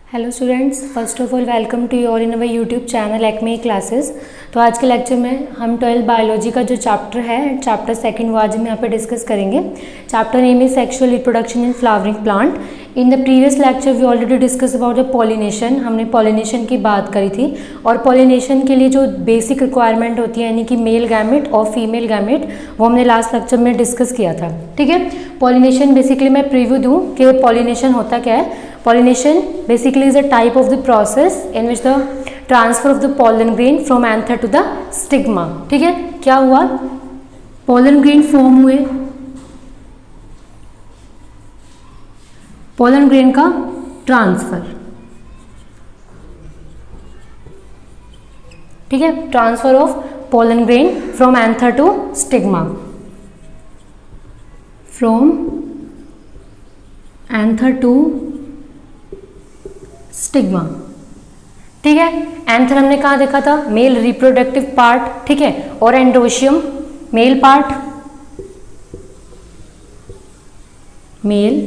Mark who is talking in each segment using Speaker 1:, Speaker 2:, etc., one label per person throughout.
Speaker 1: Hello students, first of all welcome to you all in our YouTube channel Acme classes. तो आज के lecture में हम 12 biology का जो चैप्टर है, चैप्टर सेकंड वो आज हम यहाँ पे डिस्कस करेंगे। Chapter name is sexual reproduction in flowering plant. In the previous lecture we already discuss about the pollination. हमने पॉलिनेशन की बात करी थी और पॉलिनेशन के लिए जो बेसिक रिक्वायरमेंट होती है यानी कि मेल गैमेट और फीमेल गैमेट, वो हमने लास्ट लेक्चर में डिस्कस किया था। ठीक है, पॉलिनेशन बेसिकली मैं प्रीव्यू दूँ कि पॉलिनेशन होता क्या है। Pollination basically is a type of the process in which the transfer of the pollen grain from anther to the stigma। ठीक है, क्या हुआ, pollen grain फॉर्म हुए, pollen grain का ट्रांसफर, ठीक है, transfer of pollen grain from anther to stigma, from anther to stigma. ठीक है, एंथर हमने कहाँ देखा था, मेल रिप्रोडक्टिव पार्ट, ठीक है, और androecium male part, male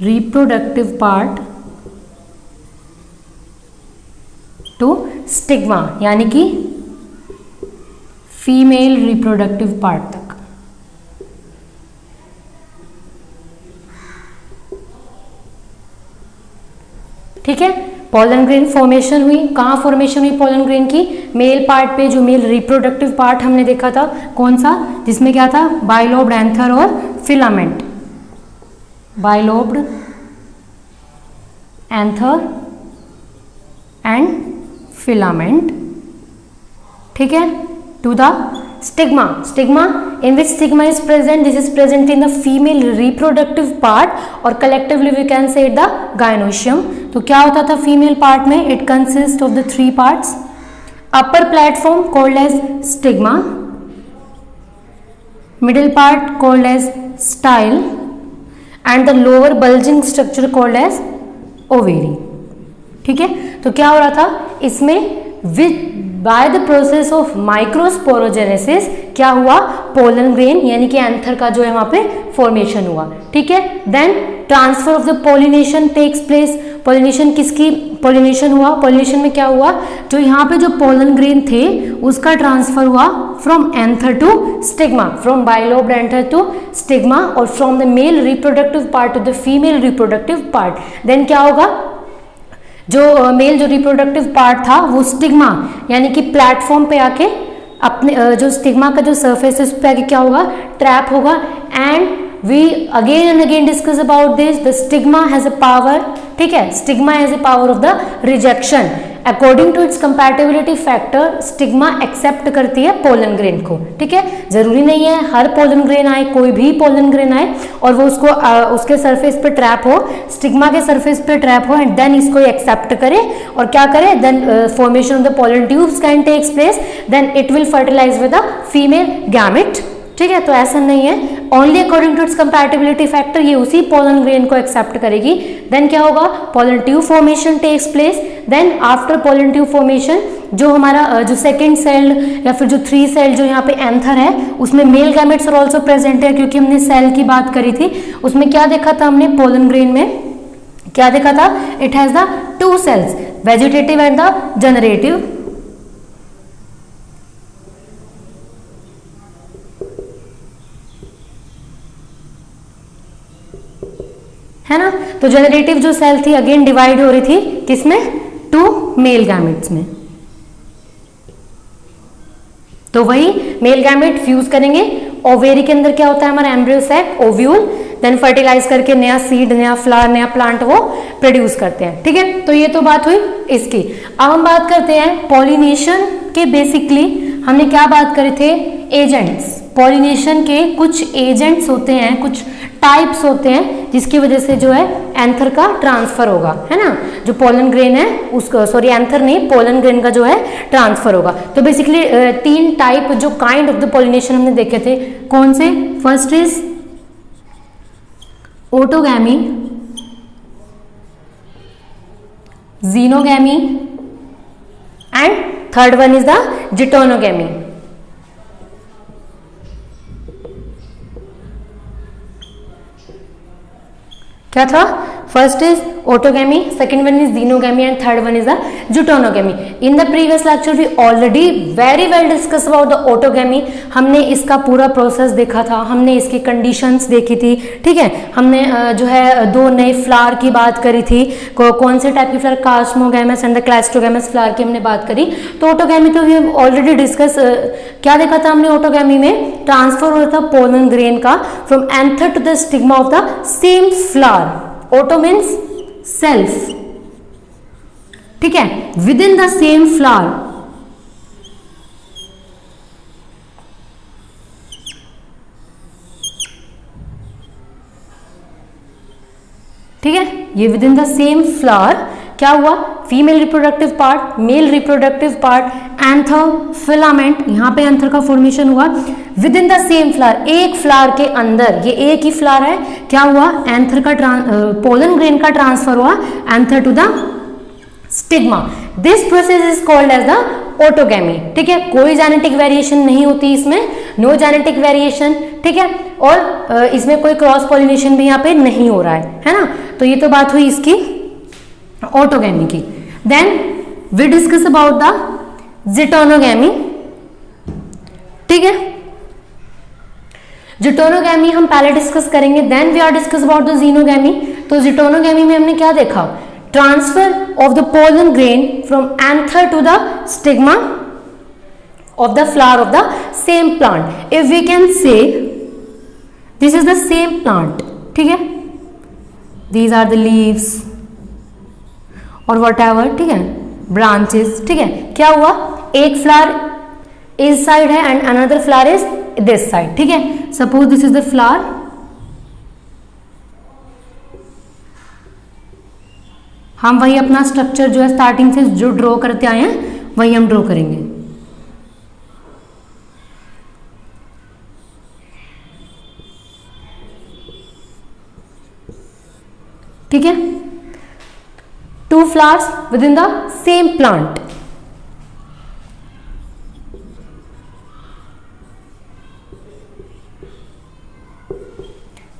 Speaker 1: reproductive part to stigma यानी कि फीमेल रिप्रोडक्टिव पार्ट तक। ठीक है, पोलन ग्रेन फॉर्मेशन हुई, कहाँ फॉर्मेशन हुई पोलन ग्रेन की, मेल पार्ट पे, जो मेल रिप्रोडक्टिव पार्ट हमने देखा था कौन सा, जिसमें क्या था, बाइलोब्ड एंथर और filament, bilobed anther and filament. ठीक है, to the stigma, stigma in which stigma is present, this is present in the female reproductive part और collectively we can say the gynoecium। तो क्या होता था फीमेल पार्ट में, it consists of the three parts, upper platform called as stigma, middle part called as style and the lower bulging structure called as ovary। ठीक है, तो क्या हो रहा था इसमें, with by the process of microsporogenesis क्या हुआ, पोलन ग्रेन यानी कि एंथर का जो है वहां पे फॉर्मेशन हुआ। ठीक है, then transfer of the pollination takes place. Pollination किसकी पॉलिनेशन हुआ, पॉलिनेशन में क्या हुआ, जो यहाँ पे जो पोलन ग्रेन थे उसका ट्रांसफर हुआ from anther to stigma, from bilobed anther to stigma और from the male reproductive part to the female reproductive part. Then क्या होगा, जो मेल जो रिप्रोडक्टिव पार्ट था वो स्टिग्मा यानी कि प्लेटफॉर्म पे आके अपने जो स्टिग्मा का जो सरफेस है उस पे आके क्या होगा, ट्रैप होगा। And we again and again discuss about this, the stigma has a power, ठीक है, stigma has a power of the rejection. According to its compatibility factor stigma accept करती है पोलन ग्रेन को। ठीक है, जरूरी नहीं है हर पोलन ग्रेन आए, कोई भी पोलन ग्रेन आए और वो उसको उसके सरफेस पे ट्रैप हो, स्टिग्मा के सरफेस पे ट्रैप हो एंड देन इसको एक्सेप्ट करे और क्या करे, then formation of the pollen tubes can takes place, then it will fertilise with the female gamete. ठीक है, तो ऐसा नहीं है, only according to its compatibility factor ये उसी पोलन ग्रेन को एक्सेप्ट करेगी। देन क्या होगा, pollen tube formation takes place. Then after pollen tube formation जो हमारा जो सेकंड सेल या फिर जो 3 सेल जो यहाँ पे एंथर है उसमें male gametes are also present है, क्योंकि हमने सेल की बात करी थी, उसमें क्या देखा था हमने पोलन ग्रेन में, क्या देखा था, it has the 2 cells, vegetative and the generative. है ना, तो जनरेटिव जो सेल थी अगेन डिवाइड हो रही थी किसमें, 2 मेल गैमेट्स में। तो वही मेल गैमेट फ्यूज करेंगे, ओवेरी के अंदर क्या होता है हमारा embryo sac, ovule, then fertilise करके नया सीड, नया फ्लावर, नया प्लांट वो प्रोड्यूस करते हैं। ठीक है, तो ये तो बात हुई इसकी। अब हम बात करते हैं पॉलिनेशन के। बेसिकली हमने क्या बात करे थे, एजेंट्स, पॉलिनेशन के कुछ एजेंट्स होते हैं, कुछ टाइप्स होते हैं जिसकी वजह से जो है एंथर का ट्रांसफर होगा, है ना, जो पोलन ग्रेन है उसको, सॉरी एंथर नहीं, पोलन ग्रेन का जो है ट्रांसफर होगा। तो बेसिकली 3 टाइप जो काइंड ऑफ द पॉलिनेशन हमने देखे थे, कौन से, first is autogamy, xenogamy and third one is the geitonogamy. क्या था? First is autogamy, second one is xenogamy, and third one is the deutonogamy. In the previous lecture we already very well discussed about the autogamy. हमने इसका पूरा process देखा था, हमने इसकी conditions देखी थी, ठीक है. हमने जो है दो नए फ्लावर की बात करी थी, कौन से टाइप की फ्लावर, कास्मोगैमस एंड द क्लैस्ट्रोगैमस फ्लावर की हमने बात करी. तो ऑटोगैमी तो वी ऑलरेडी डिस्कस. क्या देखा था हमने ऑटोगैमी में? ट्रांसफर हो रहा था पोलन ग्रेन का from anther to the stigma of the same flower. Auto means self, ठीक है, within the same flower. ठीक है, ये within the same flower क्या हुआ? Female reproductive part, male reproductive part, anther, filament. यहां पे एंथर का फॉर्मेशन हुआ within the same flower. एक फ्लावर के अंदर, ये एक ही फ्लावर है, क्या हुआ? एंथर का पोलन ग्रेन का ट्रांसफर हुआ anther to the stigma. This process is called as the autogamy. ठीक है, कोई जेनेटिक वेरिएशन नहीं होती इसमें, नो जेनेटिक वेरिएशन. ठीक है, और इसमें कोई क्रॉस पॉलिनेशन भी यहाँ पे नहीं हो रहा है ना. तो ये तो बात हुई इसकी ऑटोगैमी की. Then we discuss about the geitonogamy. ठीक है, ज़िटोनोगैमी हम पहले डिस्कस करेंगे, then we are discuss about the xenogamy. तो ज़िटोनोगैमी में हमने क्या देखा? Transfer of the pollen grain from anther to the stigma of the flower of the same plant. If we can say this is the same plant. ठीक है, these are the leaves और whatever, ठीक है, branches. ठीक है, क्या हुआ? एक फ्लावर इस साइड है and another flower is this side. ठीक है, suppose this is the flower, हम वही अपना स्ट्रक्चर जो है स्टार्टिंग से जो ड्रॉ करते आए हैं वही हम ड्रॉ करेंगे. ठीक है, two flowers within the same plant.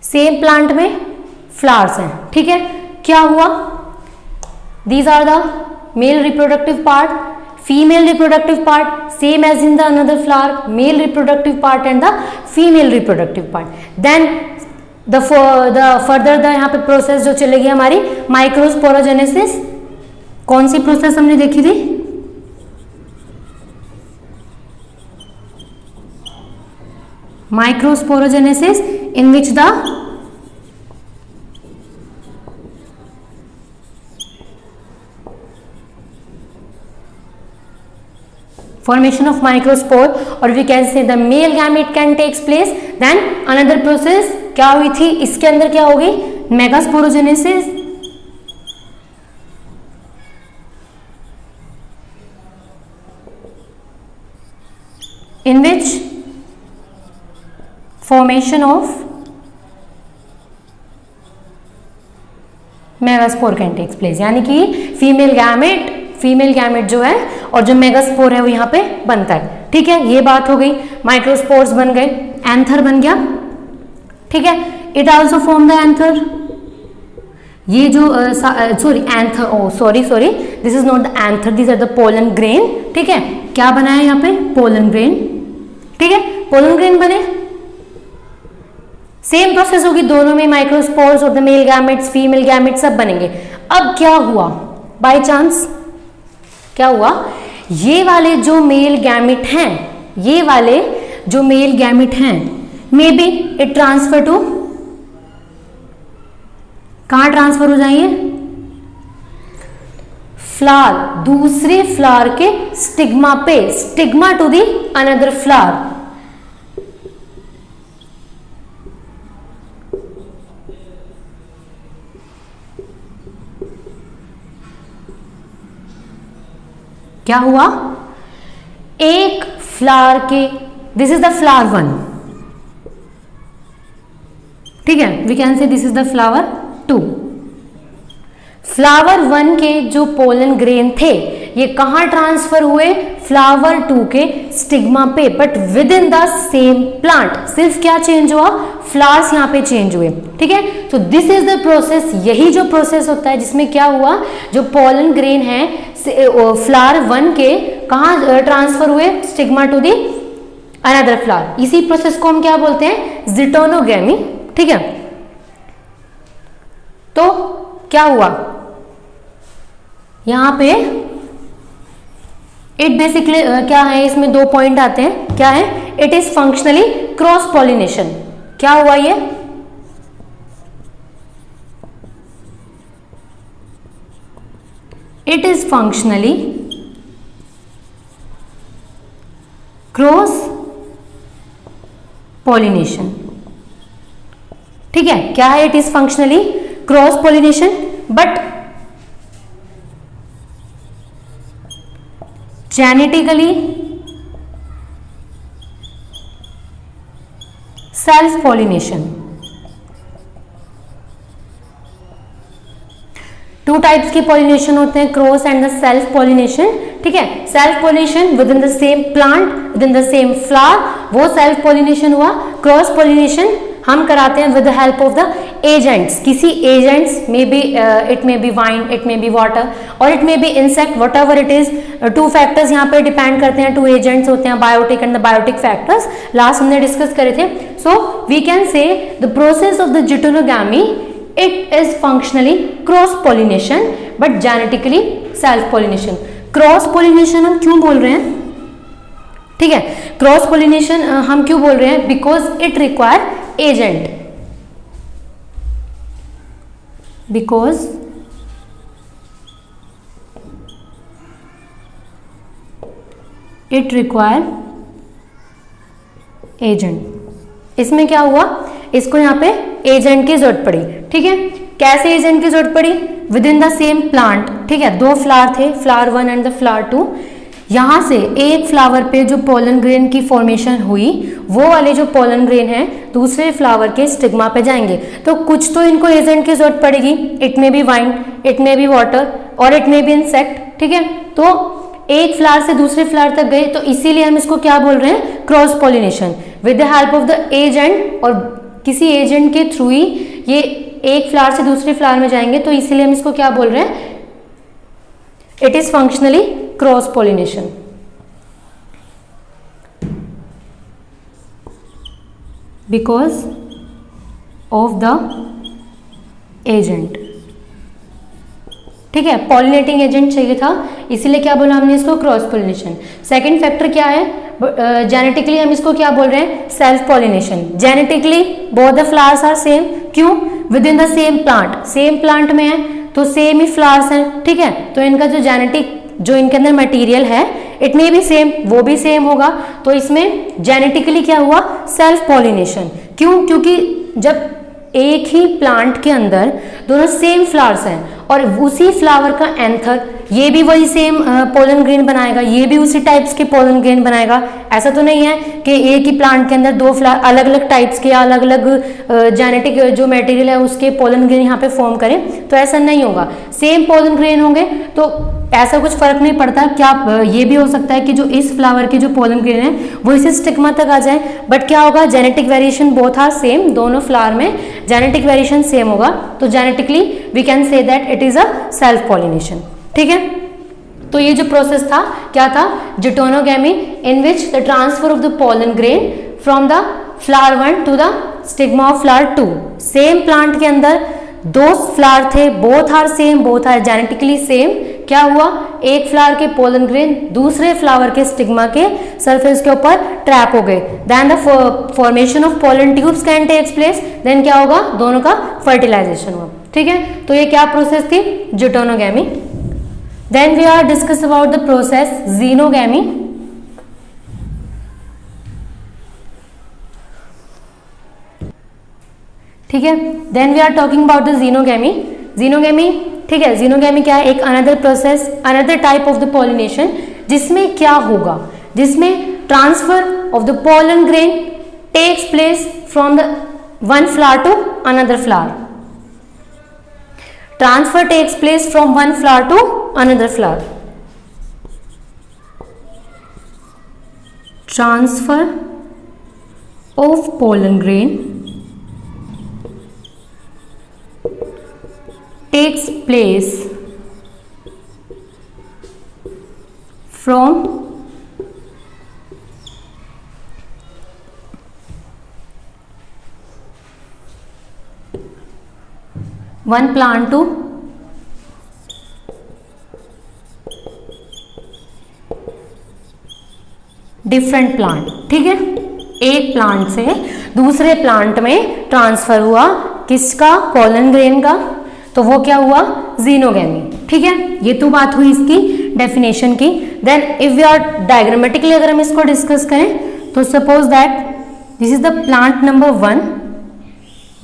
Speaker 1: Same plant में फ्लावर्स हैं. ठीक है, क्या हुआ? These are the male reproductive part, female reproductive part, same as in the another flower, male reproductive part and the female reproductive part. Then the further the यहाँ पे process जो चलेगी हमारी माइक्रोस्पोरोजेनेसिस. कौन सी प्रोसेस हमने देखी थी? Microsporogenesis, in which the formation of microspore, or we can say the male gamete can takes place. Then another process क्या हुई थी इसके अंदर? क्या होगी? Megasporogenesis. in which formation of megaspore can takes place. यानी कि फीमेल गैमेट जो है और जो मेगास्पोर है वो यहाँ पे बनता है. ठीक है, ये बात हो गई. माइक्रोस्पोर्स बन गए, एंथर बन गया. ठीक है, it also form the anther. ये जो sorry anther, oh sorry this is not the anther, this are the pollen grain. ठीक है, क्या बना है यहाँ पे? Pollen grain. ठीक है, पोलन ग्रेन बने. सेम प्रोसेस होगी दोनों में, microspores of the male gametes, female gametes सब बनेंगे. अब क्या हुआ? बाय चांस क्या हुआ? ये वाले जो मेल गैमेट हैं, ये वाले जो मेल गैमेट हैं, may be it transfer to, कहां ट्रांसफर हो जाएंगे? फ्लावर, दूसरे फ्लावर के स्टिग्मा पे, stigma to the another flower. क्या हुआ? एक फ्लावर के, दिस इज द फ्लावर 1. ठीक है, we can say this is the flower 2. Flower 1 के जो पोलन ग्रेन थे ये कहां ट्रांसफर हुए? फ्लावर 2 के स्टिग्मा पे, but with in the same plant. सिर्फ क्या चेंज हुआ? फ्लावर्स यहाँ पे चेंज हुए, ठीक है। तो दिस इज द प्रोसेस, यही जो प्रोसेस होता है जिसमें क्या हुआ, जो पोलन ग्रेन है फ्लावर 1 के कहाँ ट्रांसफर हुए, stigma to the another flower. इसी प्रोसेस को हम क्या बोलते हैं, ज़िटोनोगैमी, ठीक है। तो क्या हुआ यहां पे, इट बेसिकली क्या है, इसमें 2 पॉइंट आते हैं, क्या है, it is functionally cross pollination. क्या हुआ ये, it is functionally cross pollination, ठीक है। क्या है, it is functionally cross pollination, but genetically self pollination. 2 types के पॉलिनेशन होते हैं, cross and the self pollination, ठीक है। Self pollination with in the same plant, within the same flower, वो सेल्फ पॉलिनेशन हुआ। क्रॉस पॉलिनेशन हम कराते हैं with the help of the agents, किसी एजेंट्स में भी, it may be wind, it may be water, और it may be insect, whatever it is. 2 factors यहाँ पे डिपेंड करते हैं, 2 एजेंट्स होते हैं, biotic and the biotic factors, last हमने डिस्कस करे थे। So we can say the process of the geitonogamy, it is functionally cross pollination but genetically self pollination. Cross pollination हम क्यों बोल रहे हैं, ठीक है, क्रॉस पॉलिनेशन हम क्यों बोल रहे हैं, because it require agent, because it require agent. इसमें क्या हुआ, इसको यहाँ पे एजेंट की जरूरत पड़ी, ठीक है। कैसे एजेंट की जरूरत पड़ी, with in the same plant, ठीक है। 2 फ्लावर थे, फ्लावर 1 एंड द फ्लावर 2। यहाँ से एक फ्लावर पे जो पोलन ग्रेन की फॉर्मेशन हुई, वो वाले जो पोलन ग्रेन है दूसरे फ्लावर के स्टिग्मा पे जाएंगे, तो कुछ तो इनको एजेंट की जरूरत पड़ेगी। It may be wind, it may be water, और इट में बी इंसेक्ट, ठीक है। तो एक फ्लावर से दूसरे फ्लावर तक गए, तो इसीलिए हम इसको क्या बोल रहे हैं, cross pollination with the help of the agent, और किसी एजेंट के थ्रू ही ये एक फ्लावर से दूसरे फ्लावर में जाएंगे, तो इसीलिए हम इसको क्या बोल रहे हैं, it is functionally cross pollination. Because of the agent, ठीक है। पॉलिनेटिंग एजेंट चाहिए था, इसीलिए क्या बोला हमने इसको, क्रॉस पॉलिनेशन। सेकंड फैक्टर क्या है, जेनेटिकली हम इसको क्या बोल रहे हैं, self pollination. Genetically both the flowers are same, क्यों, within the same plant, same plant में है तो सेम ही फ्लावर्स हैं, ठीक है। तो इनका जो जेनेटिक, जो इनके अंदर मटेरियल है, इट में भी सेम, वो भी सेम होगा, तो इसमें जेनेटिकली क्या हुआ, सेल्फ पॉलिनेशन। क्यों, क्योंकि जब एक ही प्लांट के अंदर दोनों सेम फ्लावर्स हैं और उसी फ्लावर का एंथर, ये भी वही सेम पोलन ग्रेन बनाएगा, ये भी उसी टाइप्स के पोलन ग्रेन बनाएगा, ऐसा तो नहीं है कि एक ही प्लांट के अंदर 2 फ्लावर अलग अलग टाइप्स के, अलग अलग जेनेटिक जो मटेरियल है उसके पोलन ग्रेन यहाँ पे फॉर्म करें, तो ऐसा नहीं होगा। सेम पोलन ग्रेन होंगे तो ऐसा कुछ फर्क नहीं पड़ता। क्या ये भी हो सकता है कि जो इस फ्लावर के जो पोलन ग्रेन है वो इसी स्टिग्मा तक आ जाए, बट क्या होगा, genetic variation both are same, दोनों फ्लावर में जेनेटिक वेरिएशन सेम होगा, तो genetically we can say that it is a self pollination, ठीक है। तो ये जो प्रोसेस था क्या था, geitonogamy, in which the transfer of the pollen grain from the flower 1 to the stigma of flower 2। Same plant के अंदर 2 फ्लावर थे, both are same, both are genetically same. क्या हुआ, एक फ्लावर के पोलन ग्रेन दूसरे फ्लावर के stigma के सरफेस के ऊपर ट्रैप हो गए, then the formation of pollen tubes can takes place, then क्या होगा, दोनों का फर्टिलाइजेशन हुआ, ठीक है। तो ये क्या प्रोसेस थी, geitonogamy. Then we are discuss about the process xenogamy. ठीक है, then we are talking about the xenogamy. Xenogamy, ठीक है, ज़ीनोगैमी क्या है, एक another process, another type of the pollination, जिसमें क्या होगा, जिसमें transfer of the pollen grain takes place from the one flower to another flower. Transfer takes place from one flower to another flower. Transfer of pollen grain takes place from one plant to different plant. ठीक है, एक plant से दूसरे plant में transfer हुआ किसका, pollen grain का, तो वो क्या हुआ, जीनोगैमी। ठीक है, ये तो बात हुई इसकी डेफिनेशन की। Then if we are diagrammatically अगर हम इसको डिस्कस करें तो suppose that this is the plant number 1,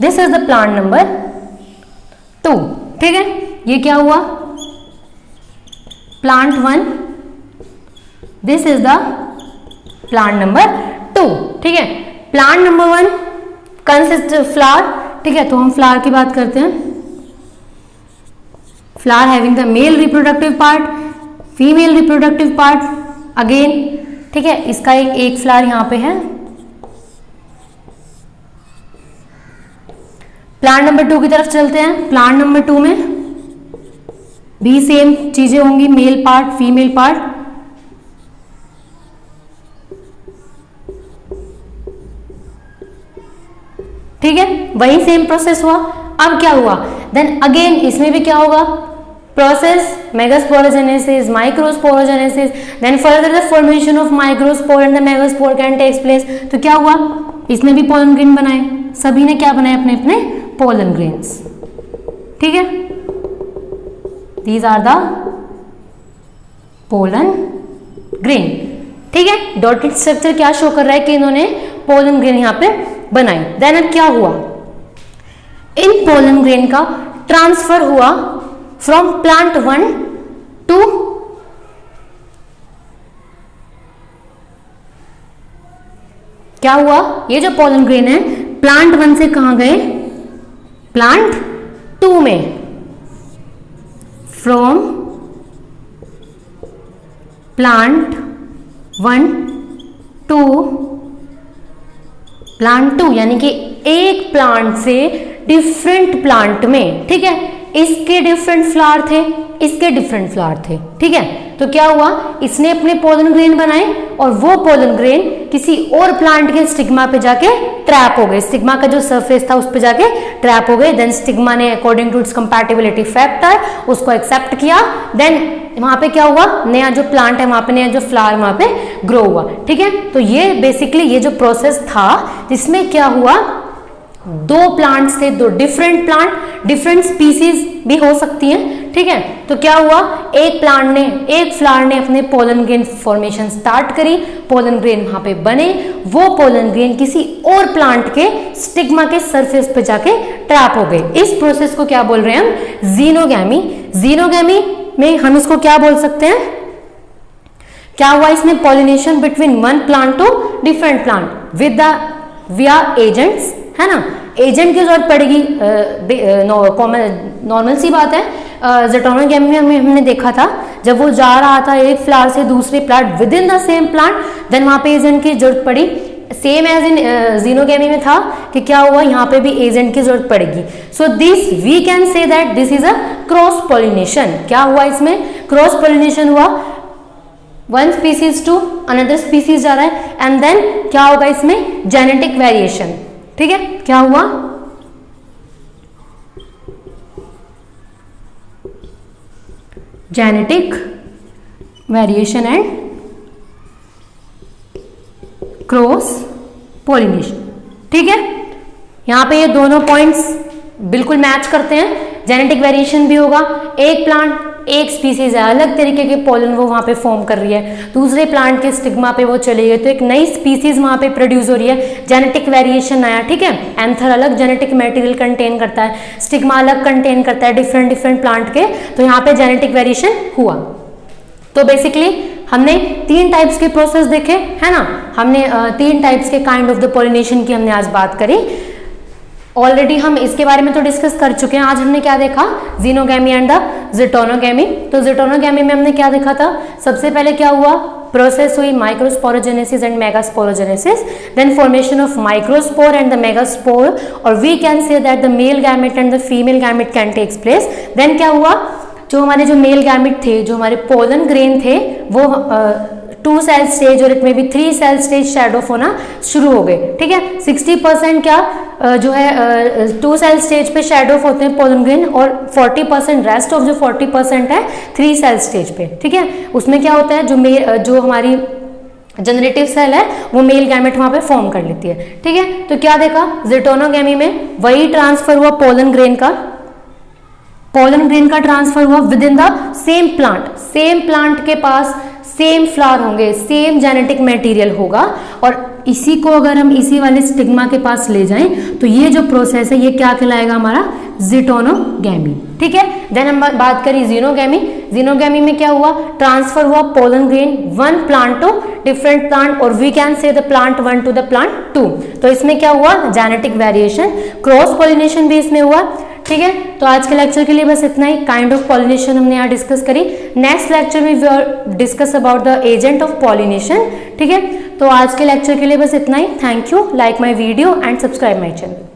Speaker 1: this is the plant number 2। ठीक है, ये क्या हुआ, plant 1, this is the plant number 2। ठीक है, प्लांट नंबर 1 कंसिस्ट फ्लावर। ठीक है, तो हम फ्लावर की बात करते हैं। Flower having the male reproductive part, female reproductive part again. ठीक है, इसका एक फ्लावर यहां पे है। प्लांट नंबर 2 की तरफ चलते हैं। प्लांट नंबर 2 में भी सेम चीजें होंगी, मेल पार्ट, फीमेल पार्ट। ठीक है, वही सेम प्रोसेस हुआ। अब क्या हुआ, देन अगेन इसमें भी क्या होगा, process megasporogenesis, microsporogenesis, then further the formation of microspore and the megaspore can takes place. तो क्या हुआ, इसमें भी पोलन ग्रेन बनाए, सभी ने क्या बनाए, अपने अपने पोलन ग्रेन्स। ठीक है, these are the pollen grain. ठीक है, डॉटेड स्ट्रक्चर क्या शो कर रहा है कि इन्होंने पोलन ग्रेन यहां पे बनाई। देन अब क्या हुआ, इन पोलन ग्रेन का ट्रांसफर हुआ फ्रॉम प्लांट 1 टू क्या हुआ, ये जो पोलन ग्रेन है प्लांट 1 से कहां गए, प्लांट 2 में, फ्रॉम प्लांट 1 टू प्लांट 2, यानी कि एक प्लांट से डिफरेंट प्लांट में। ठीक है, इसके डिफरेंट फ्लावर थे, इसके डिफरेंट फ्लावर थे। ठीक है, तो क्या हुआ, इसने अपने पोलन ग्रेन बनाए और वो पोलन ग्रेन किसी और प्लांट के स्टिग्मा पे जाके ट्रैप हो गए, स्टिग्मा का जो सरफेस था उस पे जाके ट्रैप हो गए। देन स्टिग्मा ने according to its compatibility factor उसको एक्सेप्ट किया। देन वहां पे क्या हुआ, नया जो प्लांट है वहां पे, नया जो फ्लावर वहां पे ग्रो हुआ। ठीक है, तो ये बेसिकली ये जो प्रोसेस था जिसमें क्या हुआ, दो प्लांट्स थे, दो डिफरेंट प्लांट, डिफरेंट स्पीसीज भी हो सकती हैं। ठीक है, तो क्या हुआ, एक प्लांट ने, एक फ्लावर ने अपने पोलन ग्रेन फॉर्मेशन स्टार्ट करी, पोलन ग्रेन वहां पे बने, वो पोलन ग्रेन किसी और प्लांट के स्टिग्मा के सरफेस पे जाके ट्रैप हो गए। इस प्रोसेस को क्या बोल रहे हैं हम, जीनोगैमी। जीनोगैमी में हम इसको क्या बोल सकते हैं, क्या हुआ, इसमें pollination between one plant to different plant with the via agents, है ना, एजेंट की जरूरत पड़ेगी, नॉर्मल सी बात है। ज़ोटोनोगैमी में हमने देखा था जब वो जा रहा था एक फ्लावर से दूसरे plant within the same plant, then वहां पे एजेंट की जरूरत पड़ी। सेम एज इन जीनोगैमी में था कि क्या हुआ, यहाँ पे भी एजेंट की जरूरत पड़ेगी। So this we can say that this is a cross pollination. क्या हुआ, इसमें क्रॉस पॉलिनेशन हुआ, one species to another species जा रहा है, एंड देन क्या होगा इसमें, जेनेटिक वेरिएशन। ठीक है, क्या हुआ, genetic variation and cross pollination. ठीक है, यहां पे ये दोनों पॉइंट्स बिल्कुल मैच करते हैं। जेनेटिक वेरिएशन भी होगा, एक प्लांट, एक स्पीसीज है, अलग तरीके के पोलन वो वहां पे फॉर्म कर रही है, दूसरे प्लांट के स्टिग्मा पे वो चली गई, तो एक नई स्पीसीज वहां पे प्रोड्यूस हो रही है, जेनेटिक वेरिएशन आया। ठीक है, एंथर अलग जेनेटिक मटेरियल कंटेन करता है, स्टिग्मा अलग कंटेन करता है डिफरेंट डिफरेंट प्लांट के, तो यहाँ पे जेनेटिक वेरिएशन हुआ। तो बेसिकली हमने 3 टाइप्स के प्रोसेस देखे, है ना, हमने 3 टाइप्स के काइंड ऑफ द पॉलिनेशन की हमने आज बात करी। ऑलरेडी हम इसके बारे में तो डिस्कस कर चुके हैं। आज हमने क्या देखा, जीनोगैमी एंड द ज़ोटोनोगैमी। तो ज़ोटोनोगैमी में हमने क्या देखा था, सबसे पहले क्या हुआ, प्रोसेस हुई microsporogenesis and megasporogenesis, then formation of microspore and the megaspore, और we can say that the male gamete and the female gamete can takes place. Then क्या हुआ, जो हमारे जो मेल गैमेट थे, जो हमारे पोलन ग्रेन थे, वो 2 सेल स्टेज और इट में भी 3 सेल स्टेज शैड ऑफ होना शुरू हो गए। ठीक है, 60% क्या जो है 2 सेल स्टेज पे शैड ऑफ होते हैं पोलन ग्रेन, और 40% रेस्ट ऑफ जो 40% है 3 सेल स्टेज पे। ठीक है, उसमें क्या होता है, जो हमारी जनरेटिव सेल है वो मेल गैमेट वहां पे फॉर्म कर लेती है। ठीक है, तो क्या देखा, ज़िटोनोगेमी में वही ट्रांसफर हुआ पोलन ग्रेन का ट्रांसफर हुआ within the same plant के पास सेम फ्लावर होंगे, सेम जेनेटिक मटेरियल होगा, और इसी को अगर हम इसी वाले स्टिग्मा के पास ले जाएं तो ये जो प्रोसेस है ये क्या कहलाएगा, हमारा ज़िटोनोगेमी। ठीक है, देन हम बात करें ज़िनोगेमी में क्या हुआ, ट्रांसफर हुआ pollen grain one plant to different plant, और we can say the plant 1 to the plant 2। तो इसमें क्या हुआ, जेनेटिक वेरिएशन, क्रॉस पॉलिनेशन भी इसमें हुआ। ठीक है, तो आज के लेक्चर के लिए बस इतना ही। काइंड ऑफ पॉलिनेशन हमने यहाँ डिस्कस करी। नेक्स्ट लेक्चर में we discuss about the agent of pollination. ठीक है, तो आज के लेक्चर के लिए बस इतना ही। Thank you, like my video and subscribe my channel.